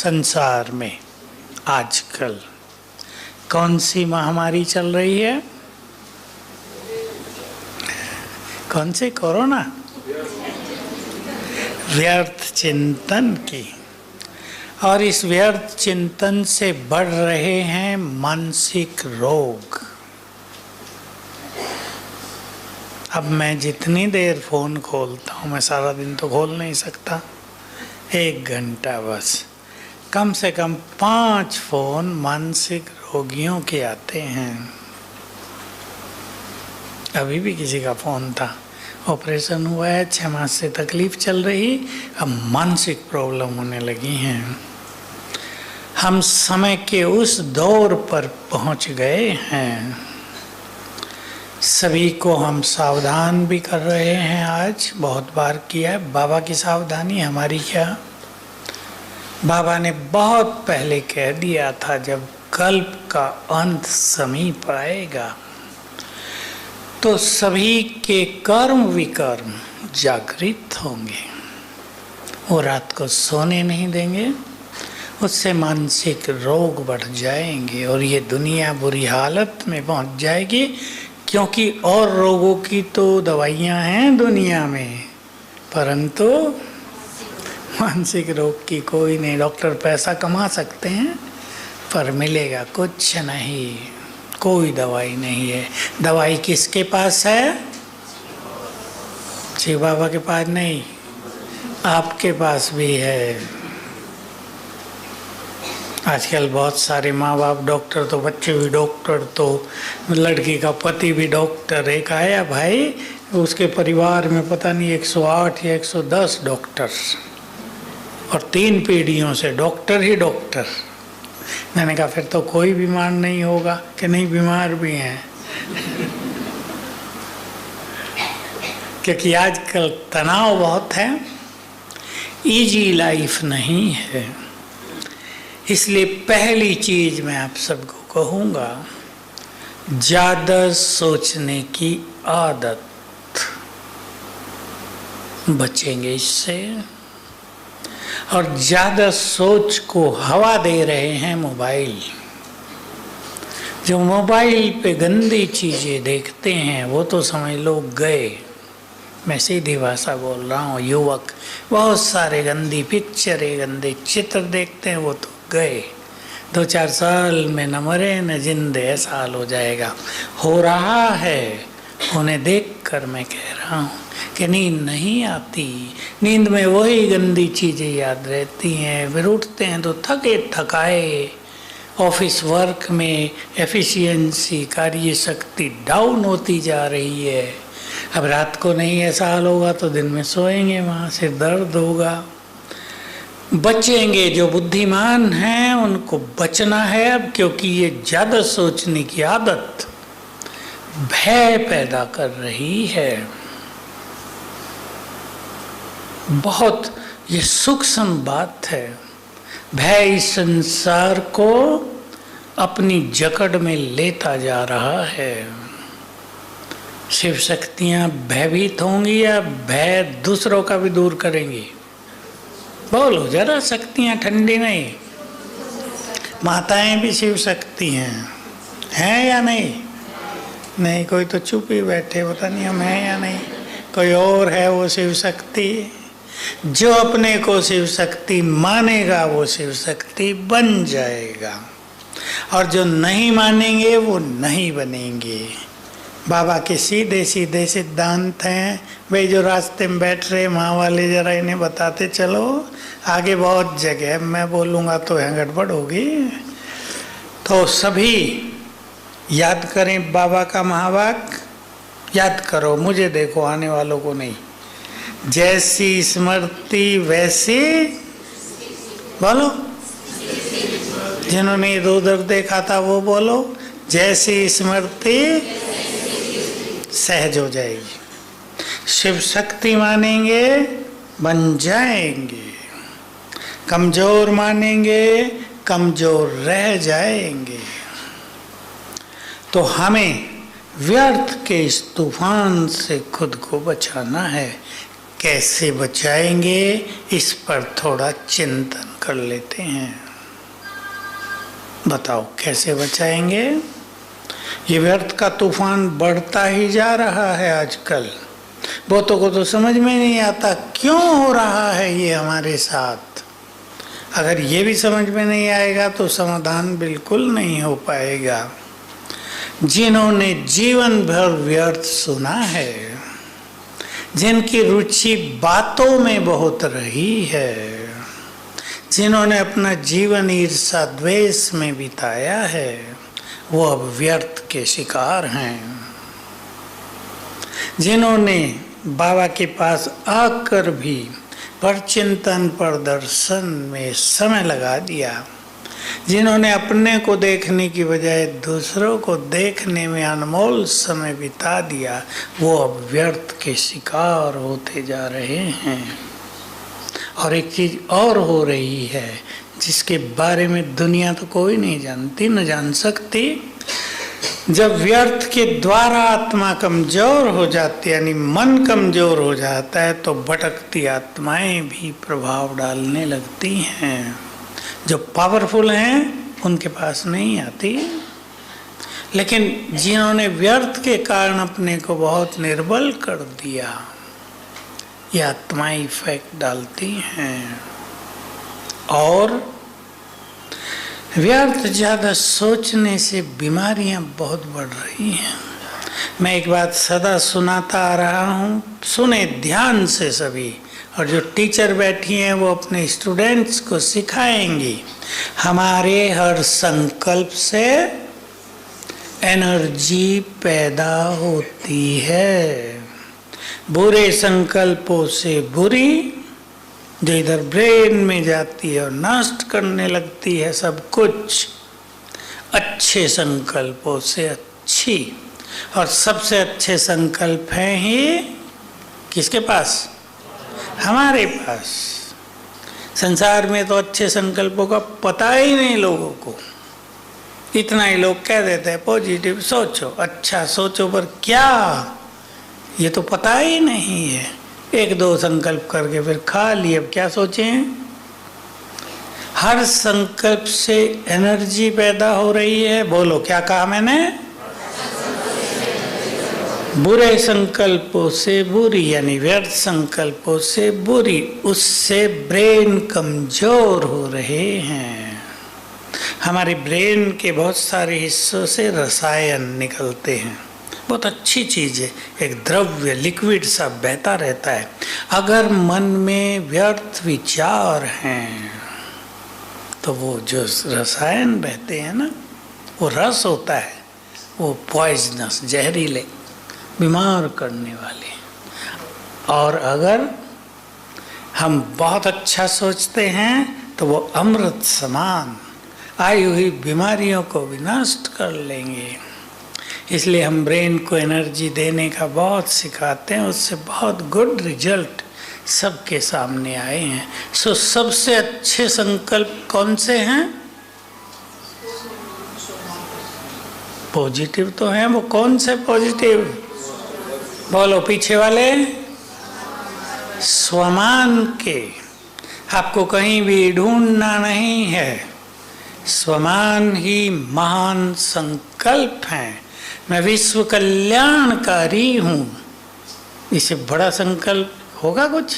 संसार में आजकल कौन सी महामारी चल रही है? कौन सी? कोरोना। व्यर्थ चिंतन की। और इस व्यर्थ चिंतन से बढ़ रहे हैं मानसिक रोग। अब मैं जितनी देर फोन खोलता हूँ, मैं सारा दिन तो खोल नहीं सकता, 1 घंटा बस, कम से कम 5 फोन मानसिक रोगियों के आते हैं। अभी भी किसी का फोन था, ऑपरेशन हुआ है, 6 मास से तकलीफ चल रही, अब मानसिक प्रॉब्लम होने लगी हैं। हम समय के उस दौर पर पहुंच गए हैं। सभी को हम सावधान भी कर रहे हैं। आज बहुत बार किया है। बाबा की सावधानी, हमारी क्या? बाबा ने बहुत पहले कह दिया था, जब कल्प का अंत समीप आएगा तो सभी के कर्म विकर्म जागृत होंगे। वो रात को सोने नहीं देंगे, उससे मानसिक रोग बढ़ जाएंगे और ये दुनिया बुरी हालत में पहुंच जाएगी। क्योंकि और रोगों की तो दवाइयाँ हैं दुनिया में, परंतु मानसिक रोग की कोई नहीं। डॉक्टर पैसा कमा सकते हैं पर मिलेगा कुछ नहीं, कोई दवाई नहीं है। दवाई किसके पास है? शिव बाबा के पास नहीं, आपके पास भी है। आजकल बहुत सारे माँ बाप डॉक्टर, तो बच्चे भी डॉक्टर, तो लड़की का पति भी डॉक्टर। एक आया भाई, उसके परिवार में पता नहीं 108 या 110 डॉक्टर, और 3 पीढ़ियों से डॉक्टर ही डॉक्टर। मैंने कहा फिर तो कोई बीमार नहीं होगा, कि नहीं बीमार भी हैं। क्योंकि आजकल तनाव बहुत है, इजी लाइफ नहीं है। इसलिए पहली चीज मैं आप सबको कहूँगा, ज़्यादा सोचने की आदत, बचेंगे इससे। और ज़्यादा सोच को हवा दे रहे हैं मोबाइल। जो मोबाइल पे गंदी चीज़ें देखते हैं वो तो समझ लो गए। मैं सीधी भाषा बोल रहा हूँ। युवक बहुत सारे गंदी पिक्चरें, गंदे चित्र देखते हैं, वो तो गए। 2-4 साल में न मरे न जिंदे, ऐसा हाल हो जाएगा। हो रहा है, उन्हें देखकर मैं कह रहा हूँ कि नींद नहीं आती। नींद में वही गंदी चीज़ें याद रहती हैं। फिर उठते हैं तो थके थकाए, ऑफिस वर्क में एफिशिएंसी, कार्य शक्ति डाउन होती जा रही है। अब रात को नहीं ऐसा हाल होगा तो दिन में सोएंगे, वहाँ से दर्द होगा। बचेंगे। जो बुद्धिमान हैं उनको बचना है अब, क्योंकि ये ज़्यादा सोचने की आदत भय पैदा कर रही है। बहुत ये सूक्ष्म बात है। भय इस संसार को अपनी जकड़ में लेता जा रहा है। शिव शक्तियाँ भयभीत होंगी या भय दूसरों का भी दूर करेंगी? बोलो जरा, शक्तियाँ ठंडी नहीं। माताएं भी शिव शक्ति हैं या नहीं? नहीं, कोई तो चुप ही बैठे, पता नहीं हम हैं या नहीं। कोई और है वो शिव शक्ति। जो अपने को शिव शक्ति मानेगा वो शिव शक्ति बन जाएगा, और जो नहीं मानेंगे वो नहीं बनेंगे। बाबा के सीधे सीधे सिद्धांत हैं। भाई जो रास्ते में बैठ रहे माँ वाले, जरा इन्हें बताते चलो, आगे बहुत जगह है, मैं बोलूँगा तो यहाँ गड़बड़ होगी। तो सभी याद करें बाबा का महावाक्य, याद करो, मुझे देखो, आने वालों को नहीं। जैसी स्मृति वैसी, बोलो, जिन्होंने इधर उधर देखा था वो बोलो, जैसी स्मृति सहज हो जाएगी। शिव शक्ति मानेंगे बन जाएंगे, कमजोर मानेंगे कमजोर रह जाएंगे। तो हमें व्यर्थ के इस तूफान से खुद को बचाना है। कैसे बचाएंगे, इस पर थोड़ा चिंतन करो। कर लेते हैं। बताओ कैसे बचाएंगे? ये व्यर्थ का तूफान बढ़ता ही जा रहा है आजकल। बहुतों को तो समझ में नहीं आता क्यों हो रहा है ये हमारे साथ। अगर ये भी समझ में नहीं आएगा तो समाधान बिल्कुल नहीं हो पाएगा। जिन्होंने जीवन भर व्यर्थ सुना है, जिनकी रुचि बातों में बहुत रही है, जिन्होंने अपना जीवन ईर्ष्या द्वेष में बिताया है, वो अब व्यर्थ के शिकार हैं। जिन्होंने बाबा के पास आकर भी परचिंतन प्रदर्शन में समय लगा दिया, जिन्होंने अपने को देखने की बजाय दूसरों को देखने में अनमोल समय बिता दिया, वो अब व्यर्थ के शिकार होते जा रहे हैं। और एक चीज और हो रही है जिसके बारे में दुनिया तो कोई नहीं जानती, न जान सकती। जब व्यर्थ के द्वारा आत्मा कमजोर हो जाती, यानी मन कमजोर हो जाता है, तो भटकती आत्माएं भी प्रभाव डालने लगती हैं। जो पावरफुल हैं उनके पास नहीं आती, लेकिन जिन्होंने व्यर्थ के कारण अपने को बहुत निर्बल कर दिया, ये आत्माएं इफेक्ट डालती हैं। और व्यर्थ ज़्यादा सोचने से बीमारियां बहुत बढ़ रही हैं। मैं एक बात सदा सुनाता आ रहा हूँ, सुने ध्यान से सभी, और जो टीचर बैठी हैं वो अपने स्टूडेंट्स को सिखाएंगी। हमारे हर संकल्प से एनर्जी पैदा होती है। बुरे संकल्पों से बुरी, जो इधर ब्रेन में जाती है और नष्ट करने लगती है सब कुछ, अच्छे संकल्पों से अच्छी। और सबसे अच्छे संकल्प हैं ही किसके पास? हमारे पास। संसार में तो अच्छे संकल्पों का पता ही नहीं लोगों को। इतना ही लोग कह देते हैं पॉजिटिव सोचो, अच्छा सोचो, पर क्या, ये तो पता ही नहीं है। एक दो संकल्प करके फिर खा लिए, अब क्या सोचें। हर संकल्प से एनर्जी पैदा हो रही है। बोलो क्या कहा मैंने? बुरे संकल्पों से बुरी, यानी व्यर्थ संकल्पों से बुरी, उससे ब्रेन कमजोर हो रहे हैं। हमारे ब्रेन के बहुत सारे हिस्सों से रसायन निकलते हैं। बहुत अच्छी चीज़ है, एक द्रव्य लिक्विड सा बहता रहता है। अगर मन में व्यर्थ विचार हैं तो वो जो रसायन बहते हैं ना, वो रस होता है, वो पॉइजनस, जहरीले, बीमार करने वाले। और अगर हम बहुत अच्छा सोचते हैं तो वो अमृत समान आई हुई बीमारियों को भी नष्ट कर लेंगे। इसलिए हम ब्रेन को एनर्जी देने का बहुत सिखाते हैं, उससे बहुत गुड रिजल्ट सबके सामने आए हैं। सो सबसे अच्छे संकल्प कौन से हैं? पॉजिटिव तो हैं। वो कौन से पॉजिटिव? बोलो पीछे वाले। स्वमान के, आपको कहीं भी ढूंढना नहीं है। स्वमान ही महान संकल्प हैं। मैं विश्व कल्याणकारी हूँ, इससे बड़ा संकल्प होगा कुछ?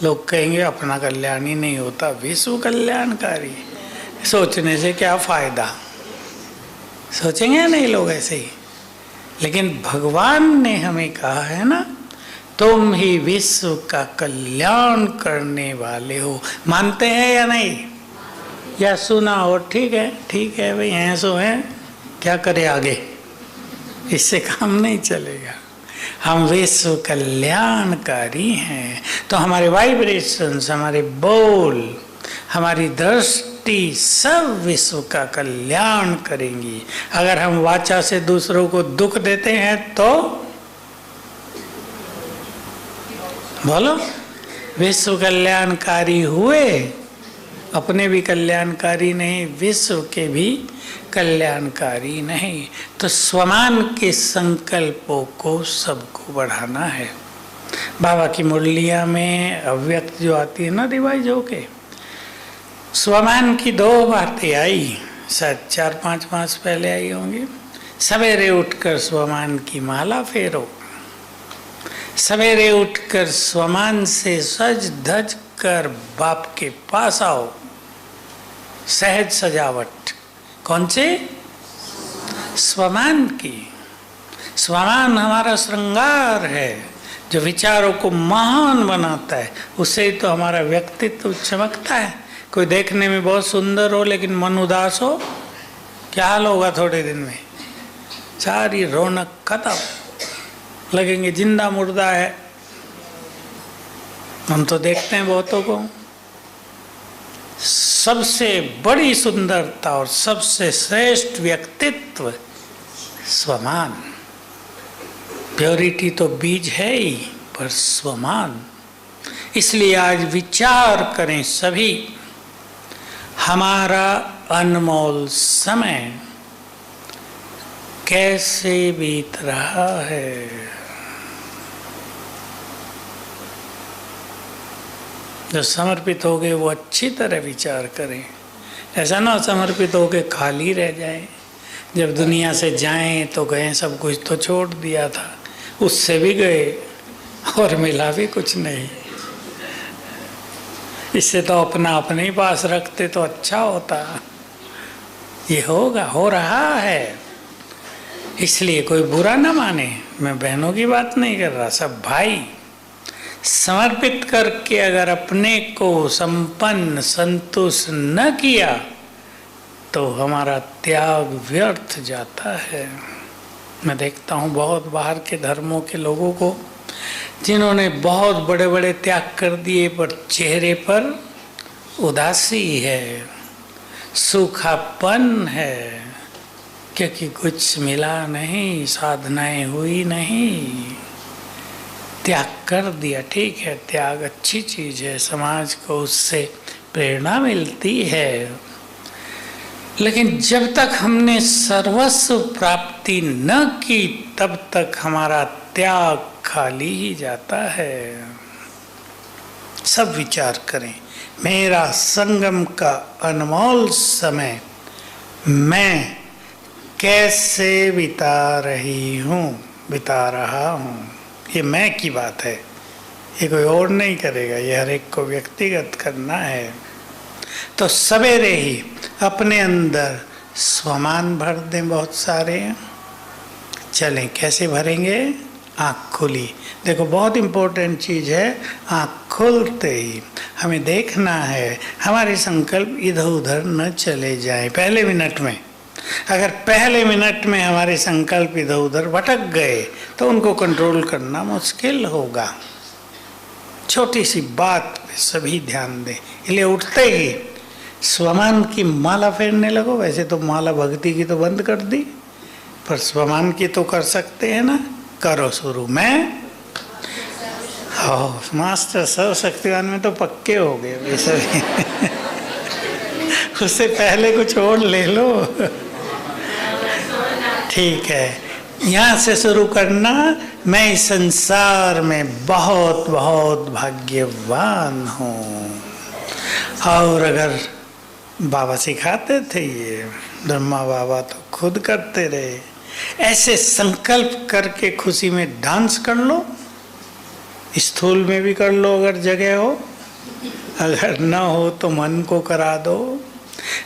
लोग कहेंगे अपना कल्याण ही नहीं होता, विश्व कल्याणकारी सोचने से क्या फायदा? सोचेंगे नहीं लोग ऐसे ही। लेकिन भगवान ने हमें कहा है ना, तुम ही विश्व का कल्याण करने वाले हो। मानते हैं या नहीं? या सुना हो? ठीक है भाई, हैं सो हैं, क्या करे आगे, इससे काम नहीं चलेगा। हम विश्व कल्याणकारी हैं, तो हमारे वाइब्रेशंस, हमारे बोल, हमारी दृष्टि सब विश्व का कल्याण करेंगी। अगर हम वाचा से दूसरों को दुख देते हैं तो बोलो, विश्व कल्याणकारी हुए, अपने भी कल्याणकारी नहीं, विश्व के भी कल्याणकारी नहीं। तो स्वमान के संकल्पों को सबको बढ़ाना है। बाबा की मुरलिया में अव्यक्त जो आती है ना रिवाइज होके, स्वमान की दो बातें आई, शायद 4-5 मास पहले आई होंगी। सवेरे उठकर स्वमान की माला फेरो, सवेरे उठकर स्वमान से सज धज कर बाप के पास आओ। सहज सजावट कौन से? स्वमान की। स्वमान हमारा श्रृंगार है जो विचारों को महान बनाता है। उससे ही तो हमारा व्यक्तित्व चमकता है। कोई देखने में बहुत सुंदर हो लेकिन मन उदास हो, क्या हाल होगा? थोड़े दिन में सारी रौनक खत्म, लगेंगे जिंदा मुर्दा है। हम तो देखते हैं बहुतों को। सबसे बड़ी सुंदरता और सबसे श्रेष्ठ व्यक्तित्व स्वमान। प्योरिटी तो बीज है ही, पर स्वमान। इसलिए आज विचार करें सभी, हमारा अनमोल समय कैसे बीत रहा है। जो समर्पित हो गए वो अच्छी तरह विचार करें। ऐसा ना समर्पित हो के खाली रह जाए। जब दुनिया से जाएं तो गए, सब कुछ तो छोड़ दिया था, उससे भी गए और मिला भी कुछ नहीं। इससे तो अपना अपने ही पास रखते तो अच्छा होता। ये होगा, हो रहा है। इसलिए कोई बुरा ना माने, मैं बहनों की बात नहीं कर रहा, सब भाई। समर्पित करके अगर अपने को संपन्न संतुष्ट न किया तो हमारा त्याग व्यर्थ जाता है। मैं देखता हूँ बहुत बाहर के धर्मों के लोगों को, जिन्होंने बहुत बड़े बड़े त्याग कर दिए, पर चेहरे पर उदासी है, सूखापन है, क्योंकि कुछ मिला नहीं, साधनाएं हुई नहीं। त्याग कर दिया, ठीक है, त्याग अच्छी चीज है, समाज को उससे प्रेरणा मिलती है। लेकिन जब तक हमने सर्वस्व प्राप्ति न की तब तक हमारा त्याग खाली ही जाता है। सब विचार करें, मेरा संगम का अनमोल समय मैं कैसे बिता रहा हूँ। ये मैं की बात है, ये कोई और नहीं करेगा, ये हर एक को व्यक्तिगत करना है। तो सवेरे ही अपने अंदर स्वमान भर दें। बहुत सारे चलें, कैसे भरेंगे? आँख खुली। देखो बहुत इम्पोर्टेंट चीज़ है, आँख खुलते ही हमें देखना है हमारे संकल्प इधर उधर न चले जाए। पहले मिनट में, अगर पहले मिनट में हमारे संकल्प इधर उधर भटक गए तो उनको कंट्रोल करना मुश्किल होगा। छोटी सी बात पे सभी ध्यान दें। इसलिए उठते ही स्वमान की माला फेरने लगो। वैसे तो माला भक्ति की तो बंद कर दी, पर स्वमान की तो कर सकते हैं ना। करो शुरू। मैं मास्टर सर्वशक्तिवान में तो पक्के हो गए ये सभी। उससे पहले कुछ और ले लो। ठीक है, यहाँ से शुरू करना। मैं इस संसार में बहुत बहुत भाग्यवान हूँ। और अगर बाबा सिखाते थे, ये ब्रह्मा बाबा तो खुद करते रहे, ऐसे संकल्प करके खुशी में डांस कर लो। स्थूल में भी कर लो अगर जगह हो, अगर न हो तो मन को करा दो।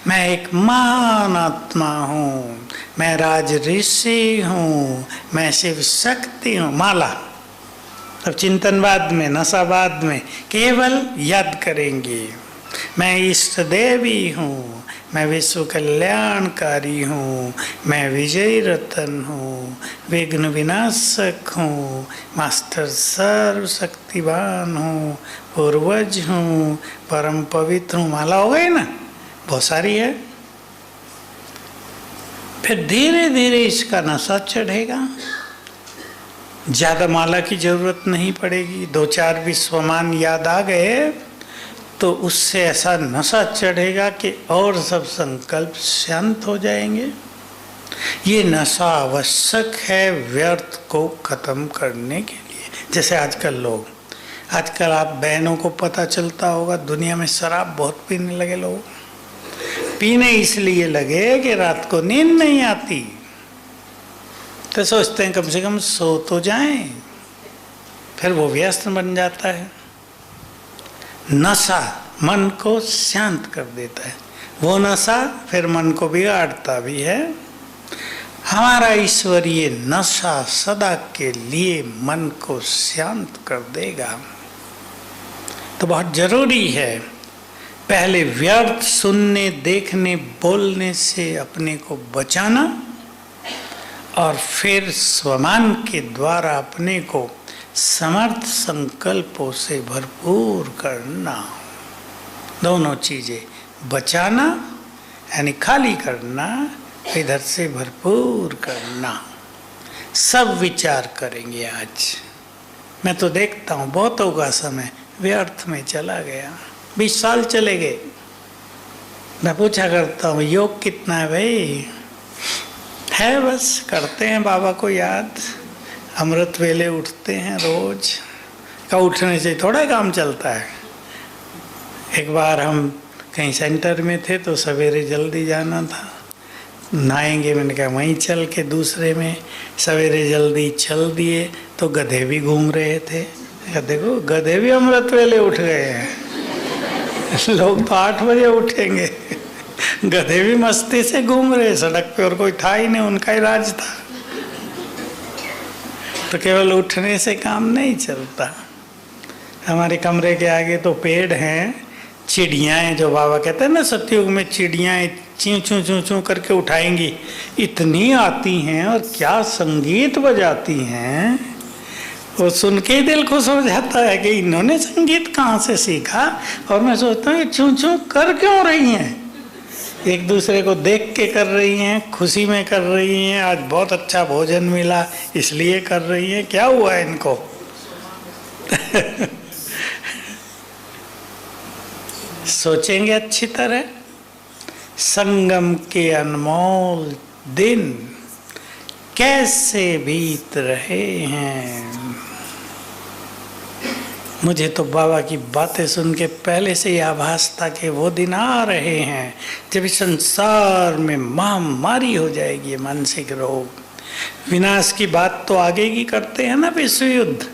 मैं एक महान आत्मा हूँ, मैं राज ऋषि हूँ, मैं शिव शक्ति हूँ। माला अब चिंतन बाद में, नशा बाद में, केवल याद करेंगे। मैं इष्ट देवी हूँ, मैं विश्व कल्याणकारी हूँ, मैं विजय रतन हूँ, विघ्न विनाशक हूँ, मास्टर सर्वशक्तिवान हूँ, पूर्वज हूँ, परम पवित्र हूँ। माला हो गई ना, बहुत सारी है। फिर धीरे धीरे इसका नशा चढ़ेगा। ज़्यादा माला की जरूरत नहीं पड़ेगी। 2-4 भी स्वमान याद आ गए तो उससे ऐसा नशा चढ़ेगा कि और सब संकल्प शांत हो जाएंगे। ये नशा आवश्यक है व्यर्थ को खत्म करने के लिए। जैसे आजकल आप बहनों को पता चलता होगा, दुनिया में शराब बहुत पीने लगे लोग। पीने इसलिए लगे कि रात को नींद नहीं आती, तो सोचते हैं कम से कम सो तो जाएं, फिर वो व्यस्त बन जाता है। नशा मन को शांत कर देता है, वो नशा फिर मन को बिगाड़ता भी है। हमारा ईश्वरीय नशा सदा के लिए मन को शांत कर देगा। तो बहुत जरूरी है पहले व्यर्थ सुनने, देखने, बोलने से अपने को बचाना और फिर स्वमान के द्वारा अपने को समर्थ संकल्पों से भरपूर करना। दोनों चीजें, बचाना यानी खाली करना, इधर से भरपूर करना। सब विचार करेंगे आज। मैं तो देखता हूँ बहुतों का समय व्यर्थ में चला गया, 20 साल चले गए। मैं पूछा करता हूँ योग कितना है भाई? है बस करते हैं बाबा को याद, अमृत वेले उठते हैं रोज का, उठने से थोड़ा काम चलता है। एक बार हम कहीं सेंटर में थे तो सवेरे जल्दी जाना था, नहाएंगे, मैंने कहा वहीं चल के दूसरे में सवेरे जल्दी चल दिए तो गधे भी घूम रहे थे। देखो गधे भी अमृत वेले उठ गए हैं। लोग तो 8 बजे उठेंगे, गधे भी मस्ती से घूम रहे सड़क पे, और कोई था ही नहीं, उनका ही राज था। तो केवल उठने से काम नहीं चलता। हमारे कमरे के आगे तो पेड़ हैं, चिड़ियाँ हैं, जो बाबा कहते हैं ना सतयुग में चिड़ियाँ चीं चूं चूं चूं करके उठाएंगी, इतनी आती हैं और क्या संगीत बजाती हैं। वो सुन के ही दिल खुश हो जाता है कि इन्होंने संगीत कहाँ से सीखा। और मैं सोचता हूँ चूं चूं कर क्यों रही हैं, एक दूसरे को देख के कर रही हैं, खुशी में कर रही हैं, आज बहुत अच्छा भोजन मिला इसलिए कर रही हैं, क्या हुआ इनको? सोचेंगे अच्छी तरह। संगम के अनमोल दिन कैसे बीत रहे हैं। मुझे तो बाबा की बातें सुन के पहले से ही आभास था कि वो दिन आ रहे हैं जब इस संसार में महामारी हो जाएगी, मानसिक रोग। विनाश की बात तो आगे की करते हैं ना विश्व युद्ध,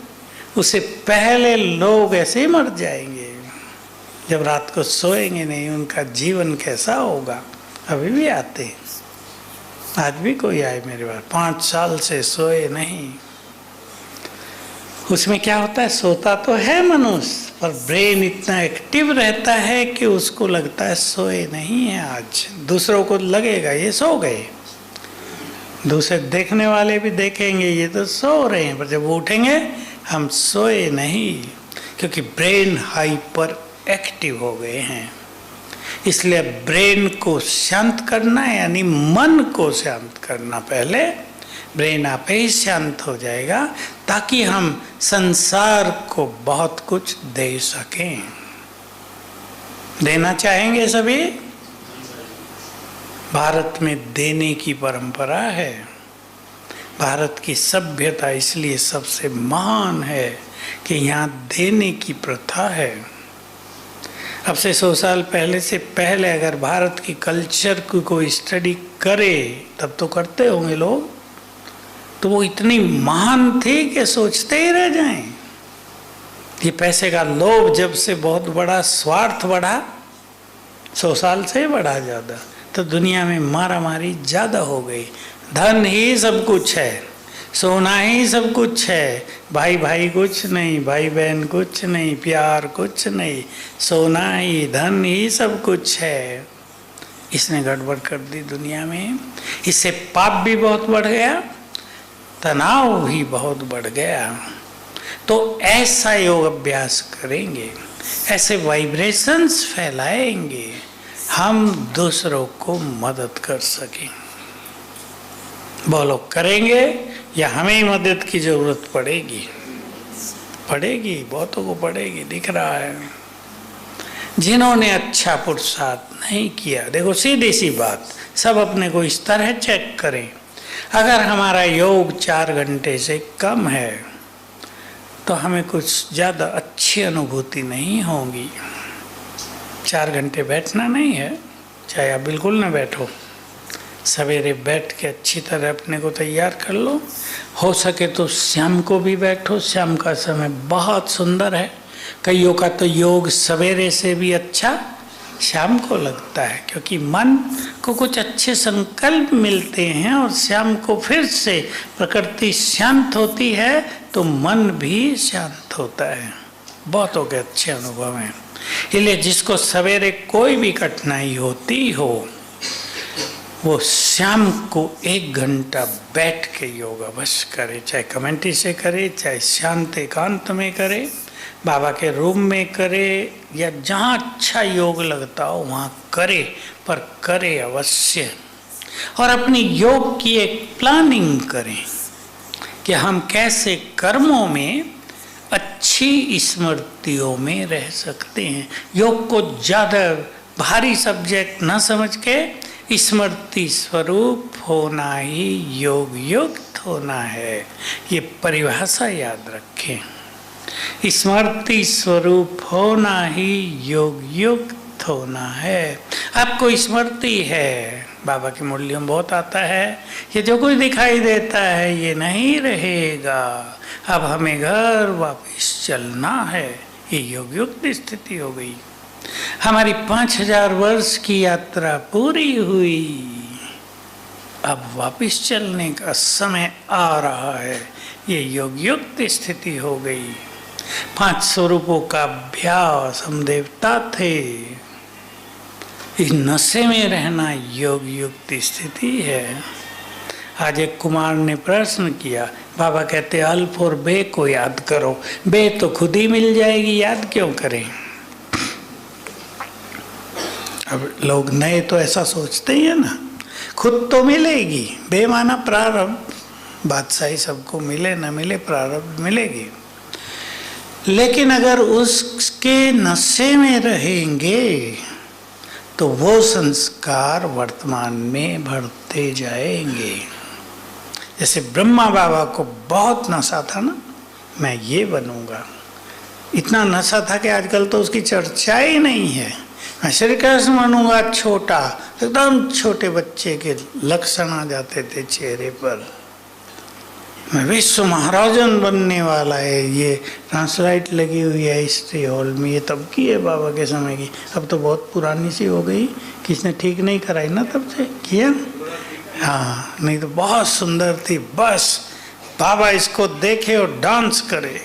उससे पहले लोग ऐसे ही मर जाएंगे जब रात को सोएंगे नहीं। उनका जीवन कैसा होगा? अभी भी आते हैं, आज भी कोई आए मेरे पास 5 साल से सोए नहीं। उसमें क्या होता है, सोता तो है मनुष्य पर ब्रेन इतना एक्टिव रहता है कि उसको लगता है सोए नहीं है आज। दूसरों को लगेगा ये सो गए, दूसरे देखने वाले भी देखेंगे ये तो सो रहे हैं, पर जब वो उठेंगे हम सोए नहीं, क्योंकि ब्रेन हाइपर एक्टिव हो गए हैं। इसलिए ब्रेन को शांत करना यानी मन को शांत करना। पहले ब्रेन आप ही शांत हो जाएगा ताकि हम संसार को बहुत कुछ दे सकें। देना चाहेंगे सभी? भारत में देने की परंपरा है। भारत की सभ्यता इसलिए सबसे महान है कि यहाँ देने की प्रथा है। अब से 100 साल पहले से पहले अगर भारत की कल्चर की कोई स्टडी करे, तब तो करते होंगे लोग, तो वो इतनी महान थी कि सोचते ही रह जाएं। ये पैसे का लोभ जब से बहुत बड़ा, स्वार्थ बढ़ा, 100 साल से बढ़ा ज़्यादा, तो दुनिया में मारा मारी ज़्यादा हो गई। धन ही सब कुछ है, सोना ही सब कुछ है, भाई भाई कुछ नहीं, भाई बहन कुछ नहीं, प्यार कुछ नहीं, सोना ही धन ही सब कुछ है। इसने गड़बड़ कर दी दुनिया में। इससे पाप भी बहुत बढ़ गया, तनाव भी बहुत बढ़ गया। तो ऐसा योग अभ्यास करेंगे, ऐसे वाइब्रेशंस फैलाएंगे, हम दूसरों को मदद कर सकें। बोलो करेंगे या हमें ही मदद की जरूरत पड़ेगी? पड़ेगी, बहुतों को पड़ेगी, दिख रहा है। जिन्होंने अच्छा पुरुषार्थ नहीं किया, देखो सीधी सी बात, सब अपने को इस तरह चेक करें। अगर हमारा योग 4 घंटे से कम है तो हमें कुछ ज़्यादा अच्छी अनुभूति नहीं होगी। 4 घंटे बैठना नहीं है, चाहे आप बिल्कुल न बैठो, सवेरे बैठ के अच्छी तरह अपने को तैयार कर लो। हो सके तो शाम को भी बैठो, शाम का समय बहुत सुंदर है। कईयों का तो योग सवेरे से भी अच्छा शाम को लगता है, क्योंकि मन को कुछ अच्छे संकल्प मिलते हैं और शाम को फिर से प्रकृति शांत होती है तो मन भी शांत होता है। बहुतों के अच्छे अनुभव हैं। इसलिए जिसको सवेरे कोई भी कठिनाई होती हो वो शाम को 1 घंटा बैठ के योग अवश्य करे, चाहे कमेंट्री से करे, चाहे शांत एकांत में करे, बाबा के रूम में करे, या जहाँ अच्छा योग लगता हो वहाँ करे, पर करे अवश्य। और अपनी योग की एक प्लानिंग करें कि हम कैसे कर्मों में अच्छी स्मृतियों में रह सकते हैं। योग को ज़्यादा भारी सब्जेक्ट न समझ के स्मृति स्वरूप होना ही योग युक्त होना है, ये परिभाषा याद रखें। स्मृति स्वरूप होना ही योग युक्त होना है। आपको स्मृति है, बाबा की मुरलियों में बहुत आता है, ये जो कुछ दिखाई देता है ये नहीं रहेगा, अब हमें घर वापस चलना है। ये योग युक्त स्थिति हो गई। हमारी 5000 वर्ष की यात्रा पूरी हुई, अब वापस चलने का समय आ रहा है। ये योग युक्त स्थिति हो गई। 5 स्वरूपों का अभ्यास, हम देवता थे, इस नशे में रहना योग युक्त स्थिति है। आज एक कुमार ने प्रश्न किया, बाबा कहते अल्फ और बे को याद करो, बे तो खुद ही मिल जाएगी, याद क्यों करें। अब लोग नए तो ऐसा सोचते ही है ना, खुद तो मिलेगी, बे माना प्रारब्ध, बादशाही सबको मिले न मिले प्रारब्ध मिलेगी। लेकिन अगर उसके नशे में रहेंगे तो वो संस्कार वर्तमान में बढ़ते जाएंगे। जैसे ब्रह्मा बाबा को बहुत नशा था ना, मैं ये बनूंगा, इतना नशा था कि आजकल तो उसकी चर्चा ही नहीं है। मैं श्री कृष्ण बनूंगा, छोटा, एकदम छोटे बच्चे के लक्षण आ जाते थे चेहरे पर। मैं विश्व महाराजन बनने वाला है, ये ट्रांसलाइट लगी हुई है हिस्ट्री हॉल में, ये तब की है बाबा के समय की, अब तो बहुत पुरानी सी हो गई, किसने ठीक नहीं कराई ना तब से किया। हाँ, नहीं तो बहुत सुंदर थी, बस बाबा इसको देखे और डांस करे।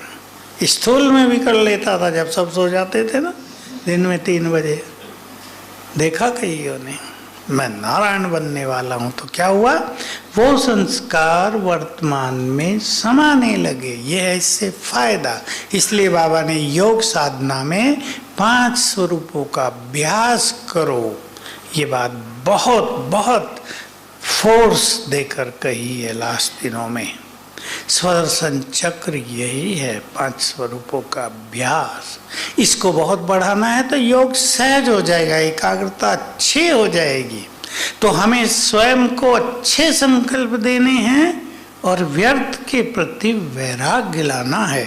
स्थूल में भी कर लेता था जब सब सो जाते थे ना, दिन में 3 बजे। देखा कईयों ने, मैं नारायण बनने वाला हूँ, तो क्या हुआ, वो संस्कार वर्तमान में समाने लगे। ये है इससे फायदा। इसलिए बाबा ने योग साधना में 5 स्वरूपों का अभ्यास करो, ये बात बहुत बहुत फोर्स देकर कही है लास्ट दिनों में। स्वदर्शन चक्र यही है, 5 स्वरूपों का अभ्यास। इसको बहुत बढ़ाना है तो योग सहज हो जाएगा, एकाग्रता अच्छी हो जाएगी। तो हमें स्वयं को अच्छे संकल्प देने हैं और व्यर्थ के प्रति वैराग्य लाना है।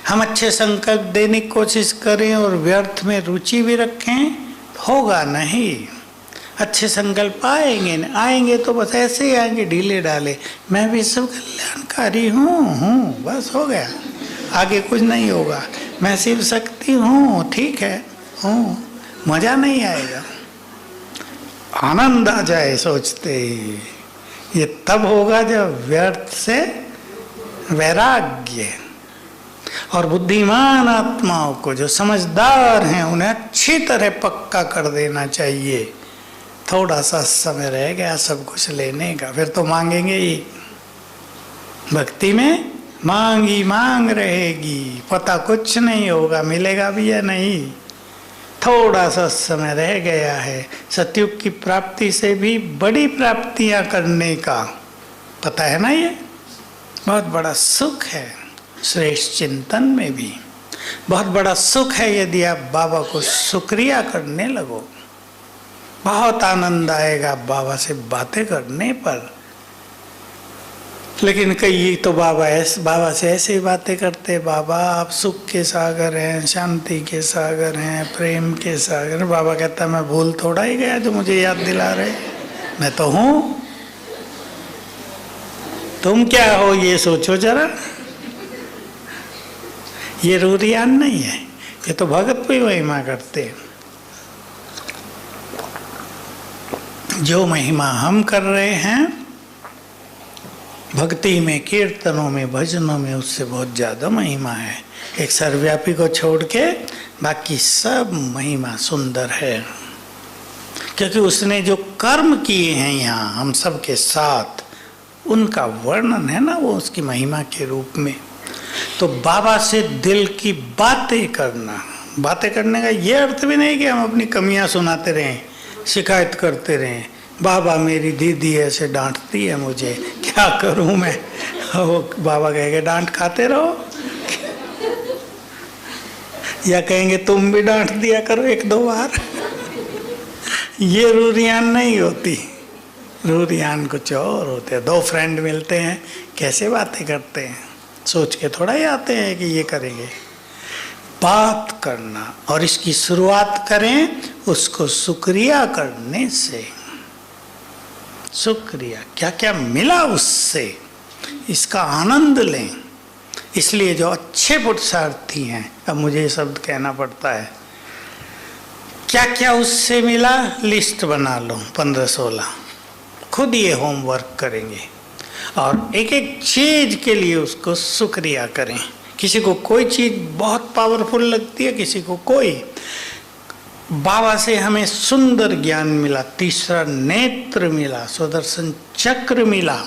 हम अच्छे संकल्प देने की कोशिश करें और व्यर्थ में रुचि भी रखें, होगा नहीं। अच्छे संकल्प आएंगे तो बस ऐसे ही आएंगे, ढीले डाले, मैं विश्व कल्याणकारी हूँ, बस हो गया, आगे कुछ नहीं होगा। मैं शिव शक्ति हूँ, ठीक है, हूँ, मजा नहीं आएगा, आनंद आ जाए सोचते ही। ये तब होगा जब व्यर्थ से वैराग्य। और बुद्धिमान आत्माओं को, जो समझदार हैं, उन्हें अच्छी तरह पक्का कर देना चाहिए। थोड़ा सा समय रह गया सब कुछ लेने का, फिर तो मांगेंगे ही। भक्ति में मांगी मांग रहेगी, पता कुछ नहीं होगा मिलेगा भी या नहीं। थोड़ा सा समय रह गया है, सतयुग की प्राप्ति से भी बड़ी प्राप्तियां करने का, पता है ना, ये बहुत बड़ा सुख है। श्रेष्ठ चिंतन में भी बहुत बड़ा सुख है यदि आप बाबा को शुक्रिया करने लगो। बहुत आनंद आएगा बाबा से बातें करने पर। लेकिन कई तो बाबा से ऐसे ही बातें करते, बाबा आप सुख के सागर हैं, शांति के सागर हैं, प्रेम के सागर। बाबा कहता मैं भूल थोड़ा ही गया जो मुझे याद दिला रहे, मैं तो हूँ। तुम क्या हो ये सोचो जरा। ये रूरियान नहीं है, ये तो भगत भी महिमा करते हैं। जो महिमा हम कर रहे हैं भक्ति में, कीर्तनों में, भजनों में, उससे बहुत ज़्यादा महिमा है। एक सर्वव्यापी को छोड़ के बाकी सब महिमा सुंदर है, क्योंकि उसने जो कर्म किए हैं यहाँ हम सब के साथ, उनका वर्णन है ना वो उसकी महिमा के रूप में। तो बाबा से दिल की बातें करना, बातें करने का ये अर्थ भी नहीं कि हम अपनी कमियां सुनाते रहें, शिकायत करते रहें। बाबा मेरी दीदी ऐसे डांटती है मुझे, क्या करूं मैं। वो बाबा कहेंगे डांट खाते रहो, या कहेंगे तुम भी डांट दिया करो एक दो बार। ये रूरियान नहीं होती, रूरियान कुछ और होते हैं। दो फ्रेंड मिलते हैं, कैसे बातें करते हैं, सोच के थोड़ा ही आते हैं कि ये करेंगे। बात करना, और इसकी शुरुआत करें उसको शुक्रिया करने से। शुक्रिया, क्या क्या मिला उससे, इसका आनंद लें। इसलिए जो अच्छे पुरुषार्थी हैं, अब मुझे ये शब्द कहना पड़ता है, क्या क्या उससे मिला लिस्ट बना लो 15-16, खुद ये होमवर्क करेंगे और एक एक चीज के लिए उसको शुक्रिया करें। किसी को कोई चीज बहुत पावरफुल लगती है, किसी को कोई। बाबा से हमें सुंदर ज्ञान मिला, तीसरा नेत्र मिला, सुदर्शन चक्र मिला।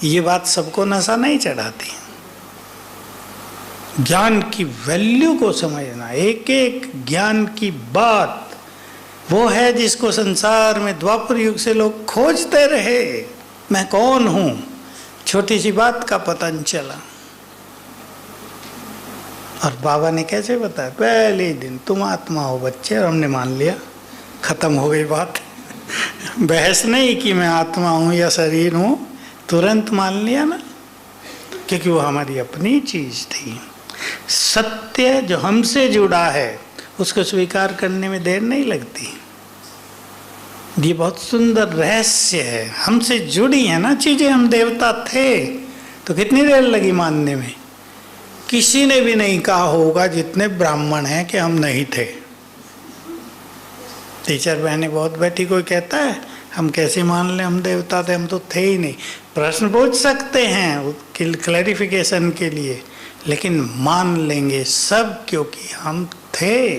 ये बात सबको नशा नहीं चढ़ाती। ज्ञान की वैल्यू को समझना, एक एक ज्ञान की बात, वो है जिसको संसार में द्वापर युग से लोग खोजते रहे। मैं कौन हूं, छोटी सी बात का पता नहीं चला। और बाबा ने कैसे बताया, पहले दिन तुम आत्मा हो बच्चे, और हमने मान लिया, खत्म हो गई बात। बहस नहीं कि मैं आत्मा हूं या शरीर हूं, तुरंत मान लिया ना, क्योंकि वो हमारी अपनी चीज थी। सत्य जो हमसे जुड़ा है उसको स्वीकार करने में देर नहीं लगती। ये बहुत सुंदर रहस्य है, हमसे जुड़ी है ना चीजें। हम देवता थे तो कितनी देर लगी मानने में। किसी ने भी नहीं कहा होगा जितने ब्राह्मण हैं कि हम नहीं थे। टीचर बहने बहुत बैठी, कोई कहता है हम कैसे मान लें हम देवता थे, हम तो थे ही नहीं। प्रश्न पूछ सकते हैं क्लैरिफिकेशन के लिए, लेकिन मान लेंगे सब क्योंकि हम थे।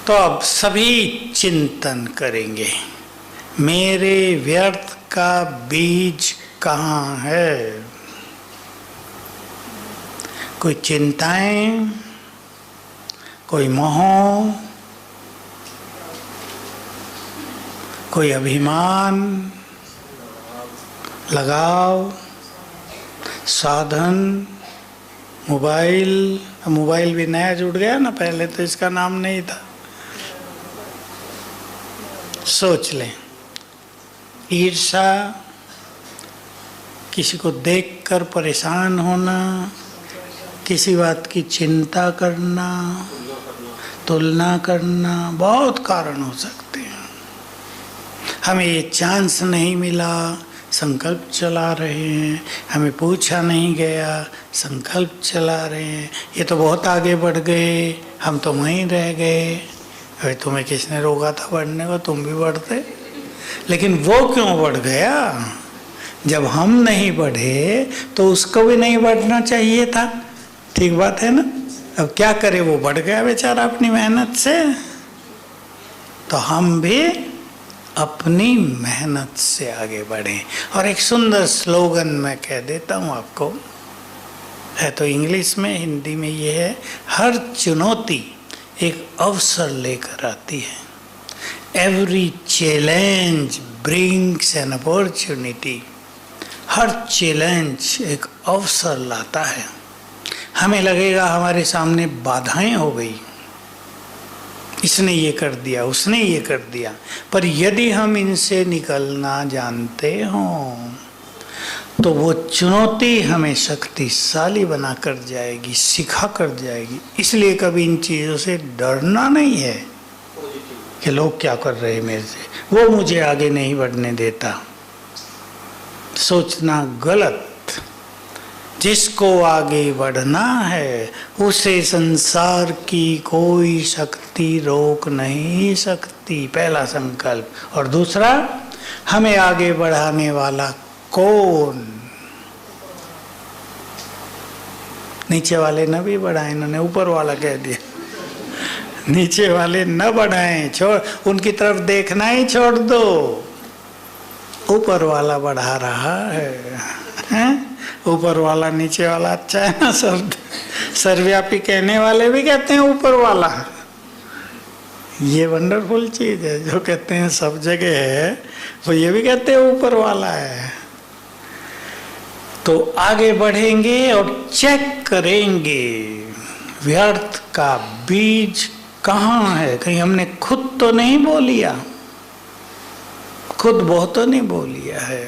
तो अब सभी चिंतन करेंगे, मेरे व्यर्थ का बीज कहाँ है। कोई चिंताएं, कोई मोह, कोई अभिमान, लगाव, साधन, मोबाइल। मोबाइल भी नया जुड़ गया ना, पहले तो इसका नाम नहीं था। सोच लें, ईर्षा, किसी को देखकर परेशान होना, किसी बात की चिंता करना, तुलना करना, बहुत कारण हो सकते हैं। हमें ये चांस नहीं मिला, संकल्प चला रहे हैं। हमें पूछा नहीं गया, संकल्प चला रहे हैं। ये तो बहुत आगे बढ़ गए, हम तो वहीं रह गए। अरे तुम्हें किसने रोका था बढ़ने को, तुम भी बढ़ते। लेकिन वो क्यों बढ़ गया? जब हम नहीं बढ़े तो उसको भी नहीं बढ़ना चाहिए था। ठीक बात है ना। अब क्या करे, वो बढ़ गया बेचारा अपनी मेहनत से, तो हम भी अपनी मेहनत से आगे बढ़ें। और एक सुंदर स्लोगन मैं कह देता हूँ आपको, है तो इंग्लिश में, हिंदी में ये है, हर चुनौती एक अवसर लेकर आती है। Every challenge brings an opportunity. Her challenge एक अवसर लाता है। हमें लगेगा हमारे सामने बाधाएं हो गई, इसने ये कर दिया, उसने ये कर दिया, पर यदि हम इनसे निकलना जानते हों तो वो चुनौती हमें शक्तिशाली बना कर जाएगी, सिखा कर जाएगी। इसलिए कभी इन चीज़ों से डरना नहीं है कि लोग क्या कर रहे हैं मेरे से, वो मुझे आगे नहीं बढ़ने देता। सोचना गलत। जिसको आगे बढ़ना है उसे संसार की कोई शक्ति रोक नहीं सकती, पहला संकल्प। और दूसरा, हमें आगे बढ़ाने वाला कौन? नीचे वाले न भी बढ़ाए, इन्होंने ऊपर वाला कह दिया। नीचे वाले न बढ़ाएं, छोड़, उनकी तरफ देखना ही छोड़ दो, ऊपर वाला बढ़ा रहा है। ऊपर वाला नीचे वाला अच्छा है ना शब्द। सर्वव्यापी कहने वाले भी कहते हैं ऊपर वाला। ये वंडरफुल चीज है, जो कहते हैं सब जगह है वो ये भी कहते हैं ऊपर वाला है। तो आगे बढ़ेंगे और चेक करेंगे व्यर्थ का बीज कहाँ है। कहीं हमने खुद तो नहीं बो लिया, खुद बहुत तो नहीं बो लिया है।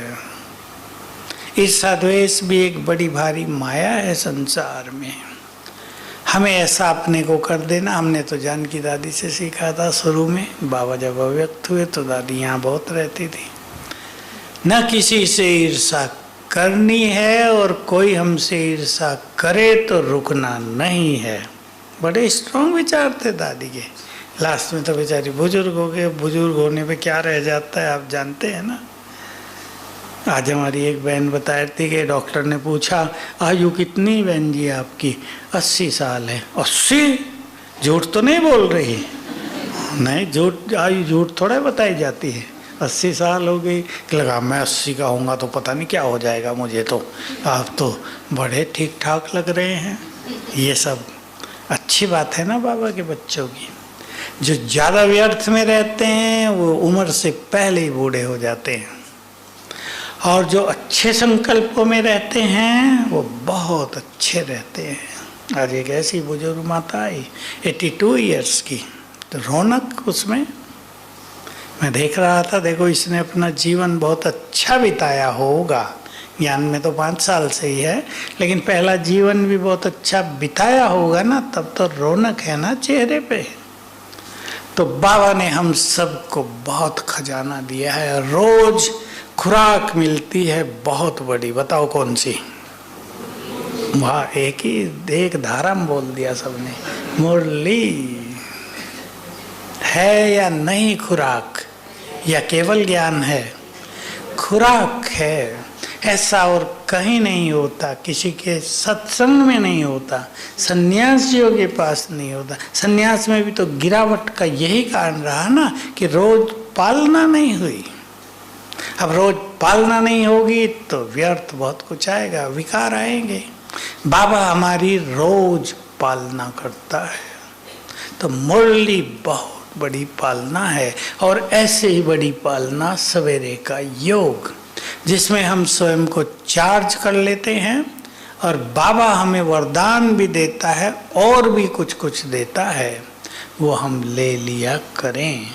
ईर्ष्या द्वेष भी एक बड़ी भारी माया है संसार में। हमें ऐसा अपने को कर देना। हमने तो जानकी दादी से सीखा था शुरू में। बाबा जब अव्यक्त हुए तो दादी यहाँ बहुत रहती थी। न किसी से ईर्ष्या करनी है, और कोई हमसे ईर्ष्या करे तो रुकना नहीं है। बड़े स्ट्रॉन्ग विचार थे दादी के। लास्ट में तो बेचारी बुजुर्ग हो गए। बुजुर्ग होने पे क्या रह जाता है आप जानते हैं ना। आज हमारी एक बहन बता रही थी कि डॉक्टर ने पूछा आयु कितनी बहन जी आपकी? 80 साल है। 80? झूठ तो नहीं बोल रही? नहीं, झूठ, आयु झूठ थोड़ा बताई जाती है। 80 साल हो गई। लगा मैं 80 का होऊंगा तो पता नहीं क्या हो जाएगा मुझे। तो आप तो बड़े ठीक ठाक लग रहे हैं। ये सब अच्छी बात है ना बाबा के बच्चों की। जो ज़्यादा व्यर्थ में रहते हैं वो उम्र से पहले ही बूढ़े हो जाते हैं, और जो अच्छे संकल्पों में रहते हैं वो बहुत अच्छे रहते हैं। आज एक ऐसी बुजुर्ग माता आई 82 इयर्स की, तो रौनक उसमें मैं देख रहा था। देखो इसने अपना जीवन बहुत अच्छा बिताया होगा। ज्ञान में तो 5 साल से ही है, लेकिन पहला जीवन भी बहुत अच्छा बिताया होगा ना, तब तो रौनक है ना चेहरे पे। तो बाबा ने हम सबको बहुत खजाना दिया है। रोज खुराक मिलती है बहुत बड़ी। बताओ कौन सी? वाह, एक धारा में बोल दिया सबने। मुरली है या नहीं खुराक, या केवल ज्ञान है? खुराक है। ऐसा और कहीं नहीं होता, किसी के सत्संग में नहीं होता, सन्यासियों के पास नहीं होता। सन्यास में भी तो गिरावट का यही कारण रहा ना कि रोज पालना नहीं हुई। अब रोज पालना नहीं होगी तो व्यर्थ बहुत कुछ आएगा, विकार आएंगे। बाबा हमारी रोज पालना करता है। तो मुरली बहुत बड़ी पालना है। और ऐसे ही बड़ी पालना सवेरे का योग, जिसमें हम स्वयं को चार्ज कर लेते हैं, और बाबा हमें वरदान भी देता है और भी कुछ कुछ देता है, वो हम ले लिया करें।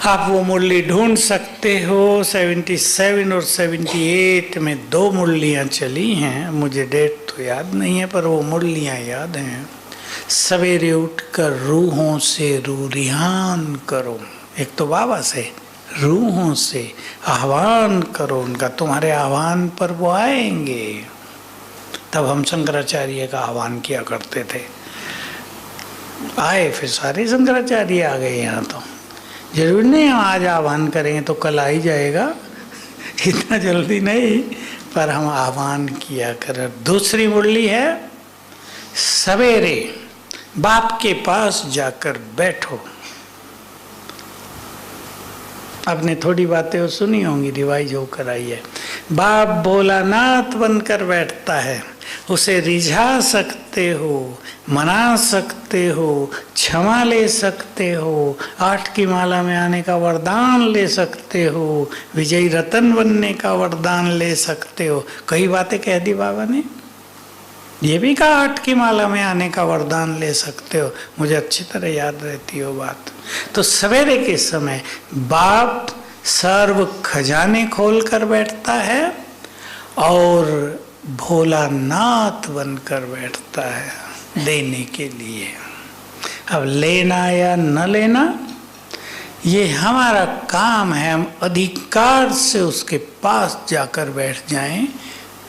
आप वो मुरली ढूंढ सकते हो। 77 और 78 में 2 मुरलियाँ चली हैं। मुझे डेट तो याद नहीं है, पर वो मुरलियाँ याद हैं। सवेरे उठकर रूहों से रूरिहान करो। एक तो बाबा से, रूहों से आह्वान करो उनका। तुम्हारे आह्वान पर वो आएंगे। तब हम शंकराचार्य का आह्वान किया करते थे। आए, फिर सारे शंकराचार्य आ गए यहाँ। तो जरूर नहीं हम आज आह्वान करेंगे तो कल आ ही जाएगा, इतना जल्दी नहीं, पर हम आह्वान किया करें। दूसरी मुरली है सवेरे बाप के पास जाकर बैठो। आपने थोड़ी बातें सुनी होंगी, रिवाइज होकर आई है। बाप भोलानाथ बनकर बैठता है, उसे रिझा सकते हो, मना सकते हो, क्षमा ले सकते हो, 8 की माला में आने का वरदान ले सकते हो, विजयी रतन बनने का वरदान ले सकते हो। कई बातें कह दी बाबा ने। ये भी कहा 8 की माला में आने का वरदान ले सकते हो। मुझे अच्छी तरह याद रहती हो बात। तो सवेरे के समय बाप सर्व खजाने खोल कर बैठता है और भोलानाथ बनकर बैठता है देने के लिए। अब लेना या न लेना ये हमारा काम है, हम अधिकार से उसके पास जाकर बैठ जाएं,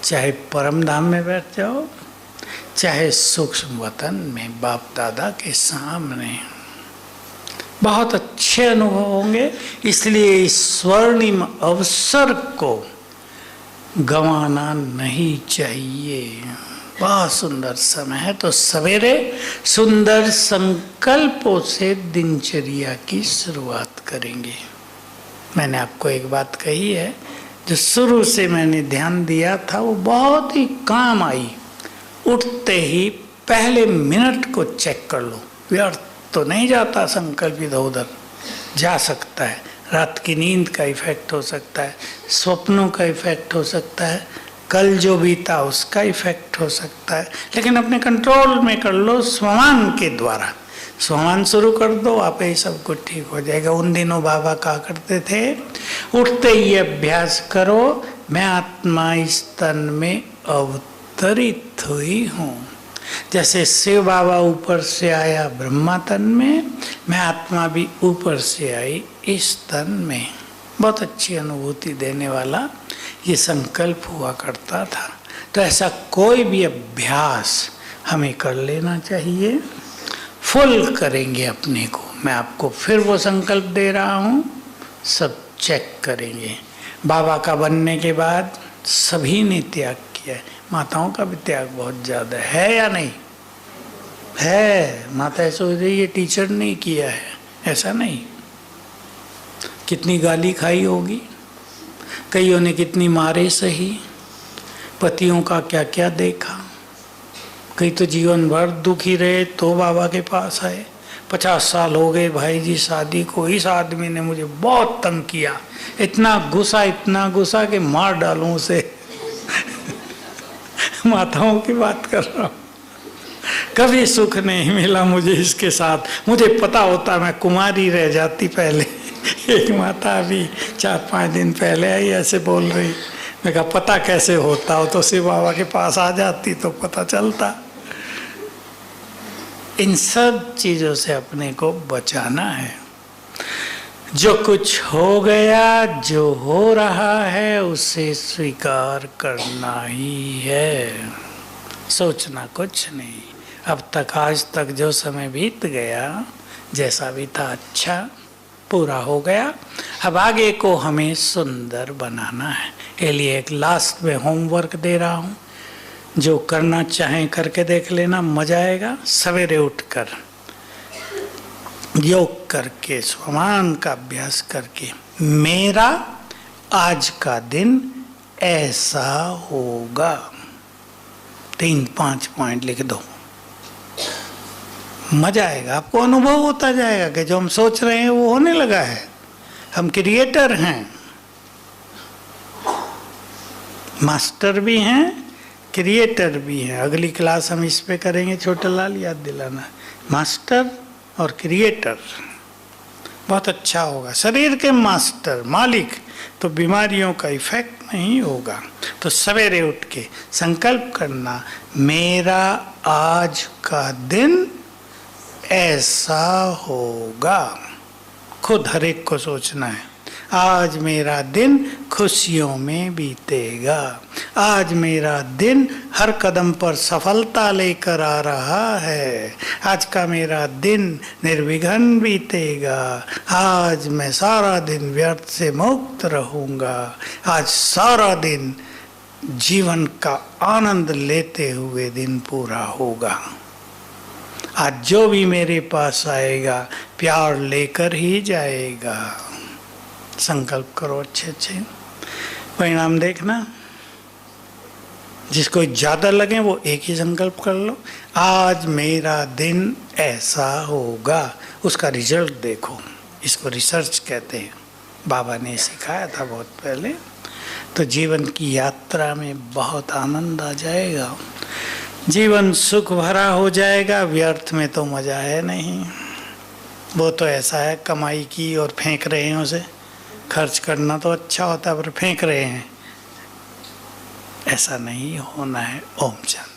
चाहे परम धाम में बैठ जाओ, चाहे सूक्ष्म वतन में बाप दादा के सामने। बहुत अच्छे अनुभव होंगे, इसलिए इस स्वर्णिम अवसर को गंवाना नहीं चाहिए। बहुत सुंदर समय है, तो सवेरे सुंदर संकल्पों से दिनचर्या की शुरुआत करेंगे। मैंने आपको एक बात कही है जो शुरू से मैंने ध्यान दिया था, वो बहुत ही काम आई। उठते ही पहले मिनट को चेक कर लो, व्यर्थ तो नहीं जाता संकल्प इधर उधर, जा सकता है। रात की नींद का इफेक्ट हो सकता है, स्वप्नों का इफेक्ट हो सकता है, कल जो बीता उसका इफेक्ट हो सकता है, लेकिन अपने कंट्रोल में कर लो स्वमान के द्वारा। स्वमान शुरू कर दो, आप ही सब कुछ ठीक हो जाएगा। उन दिनों बाबा कहा करते थे, उठते ही अभ्यास करो, मैं आत्मा इस तन में अवतरित हुई हूँ। जैसे शिव बाबा ऊपर से आया ब्रह्मा तन में, मैं आत्मा भी ऊपर से आई इस तन में। बहुत अच्छी अनुभूति देने वाला ये संकल्प हुआ करता था। तो ऐसा कोई भी अभ्यास हमें कर लेना चाहिए। फुल करेंगे अपने को। मैं आपको फिर वो संकल्प दे रहा हूँ, सब चेक करेंगे। बाबा का बनने के बाद सभी ने त्याग किया है। माताओं का भी त्याग बहुत ज़्यादा है या नहीं है? माता सोच रही है टीचर ने किया है, ऐसा नहीं। कितनी गाली खाई होगी, कईयों ने कितनी मारे सही, पतियों का क्या क्या देखा। कई तो जीवन भर दुखी रहे तो बाबा के पास आए। 50 साल हो गए भाई जी शादी को, इस आदमी ने मुझे बहुत तंग किया, इतना गुस्सा कि मार डालूं उसे। माताओं की बात कर रहा हूँ। कभी सुख नहीं मिला मुझे इसके साथ, मुझे पता होता मैं कुमारी रह जाती पहले। एक माता अभी 4-5 दिन पहले आई, ऐसे बोल रही। मैं कहा पता कैसे होता हो, तो शिव बाबा के पास आ जाती तो पता चलता। इन सब चीज़ों से अपने को बचाना है। जो कुछ हो गया, जो हो रहा है, उसे स्वीकार करना ही है, सोचना कुछ नहीं। अब तक आज तक जो समय बीत गया, जैसा भी था अच्छा पूरा हो गया। अब आगे को हमें सुंदर बनाना है। के लिए एक लास्ट में होमवर्क दे रहा हूँ, जो करना चाहें करके देख लेना, मजा आएगा। सवेरे उठकर योग करके, स्वमान का अभ्यास करके, मेरा आज का दिन ऐसा होगा, 3-5 पॉइंट लिख दो। मजा आएगा, आपको अनुभव होता जाएगा कि जो हम सोच रहे हैं वो होने लगा है। हम क्रिएटर हैं, मास्टर भी हैं, क्रिएटर भी हैं। अगली क्लास हम इस पे करेंगे, छोटा लाल याद दिलाना। मास्टर और क्रिएटर बहुत अच्छा होगा। शरीर के मास्टर मालिक तो बीमारियों का इफेक्ट नहीं होगा। तो सवेरे उठ के संकल्प करना, मेरा आज का दिन ऐसा होगा। खुद हर एक को सोचना है, आज मेरा दिन खुशियों में बीतेगा, आज मेरा दिन हर कदम पर सफलता लेकर आ रहा है, आज का मेरा दिन निर्विघ्न बीतेगा, आज मैं सारा दिन व्यर्थ से मुक्त रहूँगा, आज सारा दिन जीवन का आनंद लेते हुए दिन पूरा होगा। आज जो भी मेरे पास आएगा प्यार लेकर ही जाएगा। संकल्प करो अच्छे अच्छे, परिणाम देखना। जिसको ज़्यादा लगे वो एक ही संकल्प कर लो, आज मेरा दिन ऐसा होगा, उसका रिजल्ट देखो। इसको रिसर्च कहते हैं, बाबा ने सिखाया था बहुत पहले। तो जीवन की यात्रा में बहुत आनंद आ जाएगा, जीवन सुख भरा हो जाएगा। व्यर्थ में तो मज़ा है नहीं, वो तो ऐसा है कमाई की और फेंक रहे हैं उसे। खर्च करना तो अच्छा होता है पर फेंक रहे हैं, ऐसा नहीं होना है। ओम शांति।